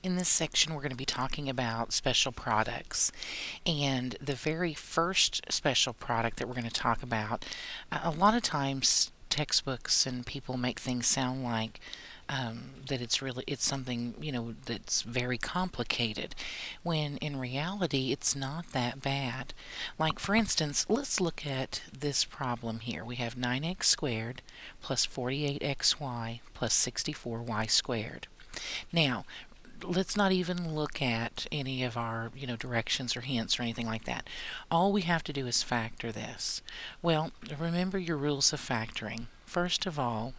In this section, we're going to be talking about special products. And the very first special product that we're going to talk about, a lot of times textbooks and people make things sound like that it's something, that's very complicated, when in reality it's not that bad. Like, for instance, let's look at this problem here. We have 9x squared plus 48xy plus 64y squared. Now, let's not even look at any of our, directions or hints or anything like that. All we have to do is factor this. Well, remember your rules of factoring. First of all,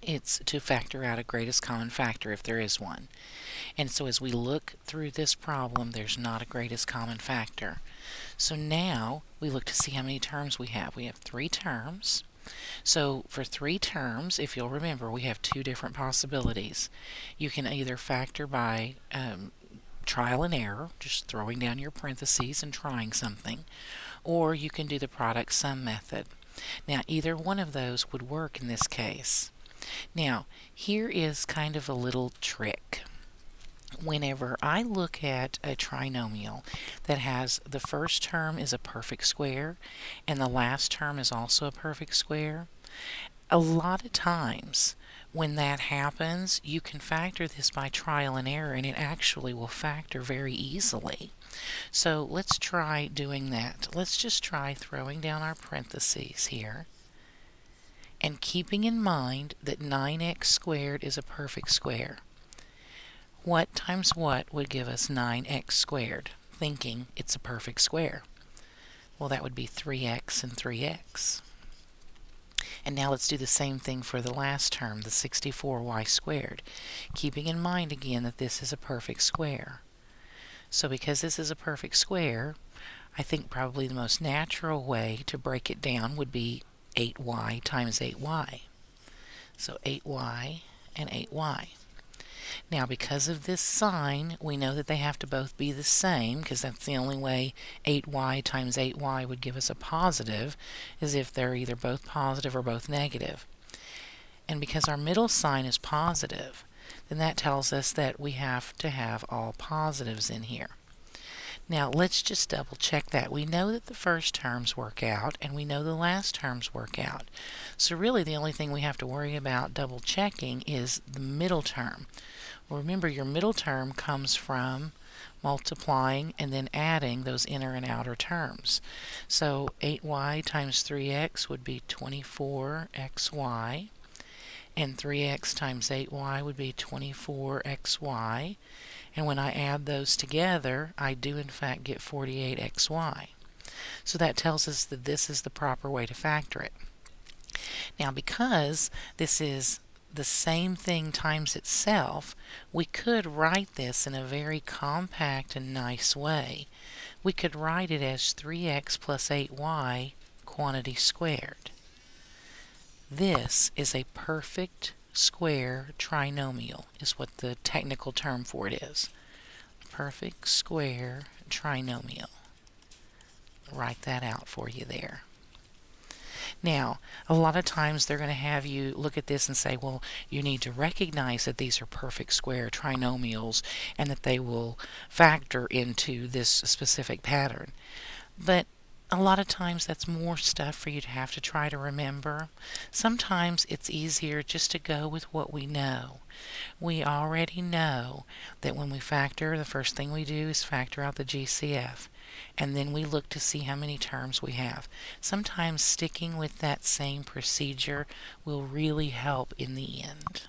it's to factor out a greatest common factor if there is one. And so as we look through this problem, there's not a greatest common factor. So now we look to see how many terms we have. We have 3 terms. So for 3 terms, if you'll remember, we have 2 different possibilities. You can either factor by trial and error, just throwing down your parentheses and trying something, or you can do the product sum method. Now, either one of those would work in this case. Now, here is kind of a little trick. Whenever I look at a trinomial that has the first term is a perfect square and the last term is also a perfect square, a lot of times when that happens, you can factor this by trial and error, and it actually will factor very easily. So let's try doing that. Let's just try throwing down our parentheses here and keeping in mind that 9x squared is a perfect square. What times what would give us 9x squared, thinking it's a perfect square? Well, that would be 3x and 3x. And now let's do the same thing for the last term, the 64y squared, keeping in mind again that this is a perfect square. So because this is a perfect square, I think probably the most natural way to break it down would be 8y times 8y. So 8y and 8y. Now, because of this sign, we know that they have to both be the same, because that's the only way 8y times 8y would give us a positive, is if they're either both positive or both negative. And because our middle sign is positive, then that tells us that we have to have all positives in here. Now, let's just double check that. We know that the first terms work out, and we know the last terms work out. So really the only thing we have to worry about double checking is the middle term. Well, remember, your middle term comes from multiplying and then adding those inner and outer terms. So 8y times 3x would be 24xy, and 3x times 8y would be 24xy. And when I add those together, I do in fact get 48xy. So that tells us that this is the proper way to factor it. Now, because this is the same thing times itself, we could write this in a very compact and nice way. We could write it as 3x plus 8y quantity squared. This is a perfect square trinomial, is what the technical term for it is. Perfect square trinomial. Write that out for you there. Now, a lot of times they're going to have you look at this and say, well, you need to recognize that these are perfect square trinomials and that they will factor into this specific pattern. But a lot of times that's more stuff for you to have to try to remember. Sometimes it's easier just to go with what we know. We already know that when we factor, the first thing we do is factor out the GCF, and then we look to see how many terms we have. Sometimes sticking with that same procedure will really help in the end.